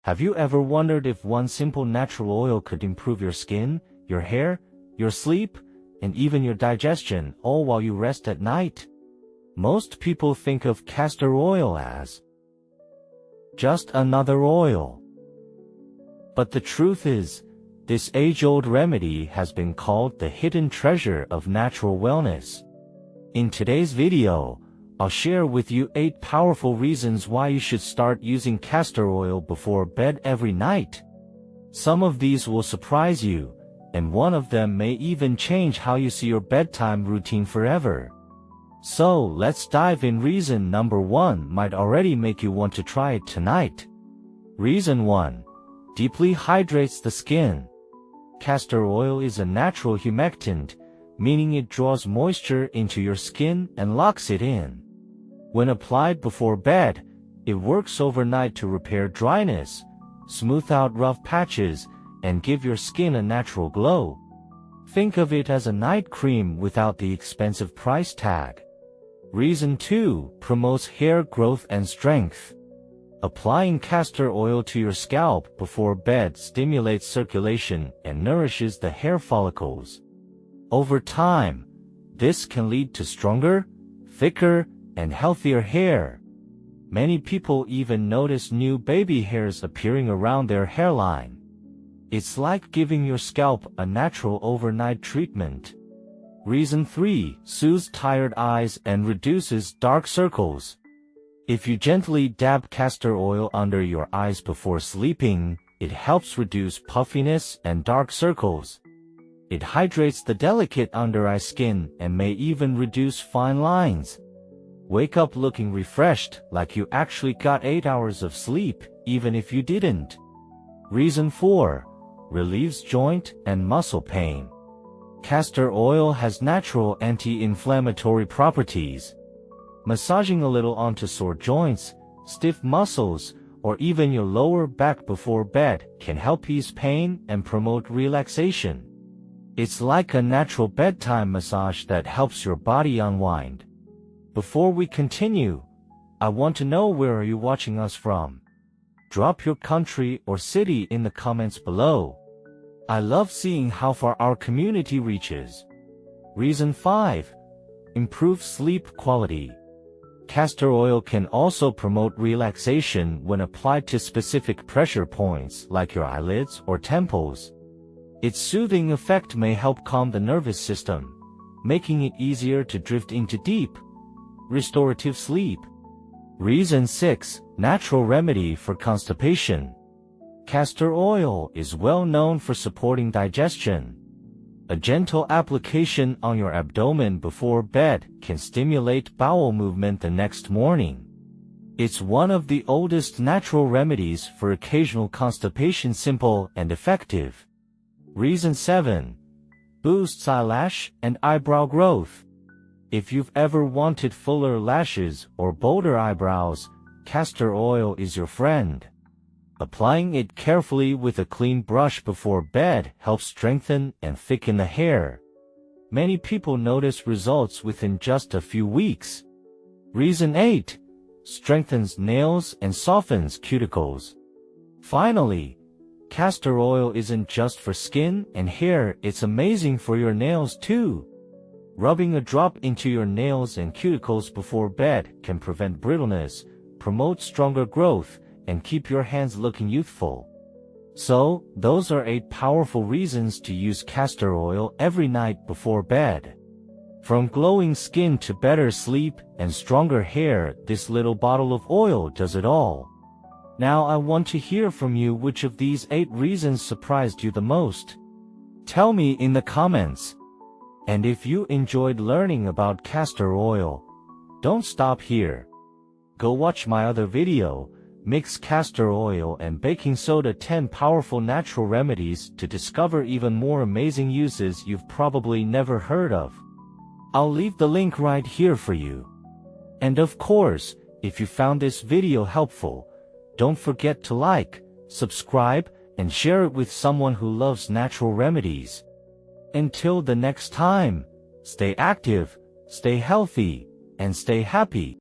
Have you ever wondered if one simple natural oil could improve your skin, your hair, your sleep, and even your digestion, all while you rest at night? Most people think of castor oil as just another oil. But the truth is, this age-old remedy has been called the hidden treasure of natural wellness. In today's video, I'll share with you 8 powerful reasons why you should start using castor oil before bed every night. Some of these will surprise you, and one of them may even change how you see your bedtime routine forever. So let's dive in. Reason number 1 might already make you want to try it tonight. Reason 1. Deeply hydrates the skin. Castor oil is a natural humectant, meaning it draws moisture into your skin and locks it in. When applied before bed, it works overnight to repair dryness, smooth out rough patches, and give your skin a natural glow. Think of it as a night cream without the expensive price tag. Reason 2. Promotes hair growth and strength. Applying castor oil to your scalp before bed stimulates circulation and nourishes the hair follicles. Over time, this can lead to stronger, thicker, and healthier hair. Many people even notice new baby hairs appearing around their hairline. It's like giving your scalp a natural overnight treatment. Reason 3. Soothes tired eyes and reduces dark circles. If you gently dab castor oil under your eyes before sleeping, it helps reduce puffiness and dark circles. It hydrates the delicate under-eye skin and may even reduce fine lines. Wake up looking refreshed, like you actually got 8 hours of sleep, even if you didn't. Reason 4. Relieves joint and muscle pain. Castor oil has natural anti-inflammatory properties. Massaging a little onto sore joints, stiff muscles, or even your lower back before bed can help ease pain and promote relaxation. It's like a natural bedtime massage that helps your body unwind. Before we continue, I want to know, where are you watching us from? Drop your country or city in the comments below. I love seeing how far our community reaches. Reason 5. Improve sleep quality. Castor oil can also promote relaxation when applied to specific pressure points like your eyelids or temples. Its soothing effect may help calm the nervous system, making it easier to drift into deep, restorative sleep. Reason 6. Natural remedy for constipation. Castor oil is well known for supporting digestion. A gentle application on your abdomen before bed can stimulate bowel movement the next morning. It's one of the oldest natural remedies for occasional constipation, simple and effective. Reason 7. Boosts eyelash and eyebrow growth. If you've ever wanted fuller lashes or bolder eyebrows, castor oil is your friend. Applying it carefully with a clean brush before bed helps strengthen and thicken the hair. Many people notice results within just a few weeks. Reason 8. Strengthens nails and softens cuticles. Finally, castor oil isn't just for skin and hair, it's amazing for your nails too. Rubbing a drop into your nails and cuticles before bed can prevent brittleness, promote stronger growth, and keep your hands looking youthful. So, those are 8 powerful reasons to use castor oil every night before bed. From glowing skin to better sleep and stronger hair, this little bottle of oil does it all. Now I want to hear from you, which of these 8 reasons surprised you the most. Tell me in the comments. And if you enjoyed learning about castor oil, don't stop here. Go watch my other video, Mix Castor Oil and Baking Soda, 10 Powerful Natural Remedies, to discover even more amazing uses you've probably never heard of. I'll leave the link right here for you. And of course, if you found this video helpful, don't forget to like, subscribe, and share it with someone who loves natural remedies. Until the next time, stay active, stay healthy, and stay happy.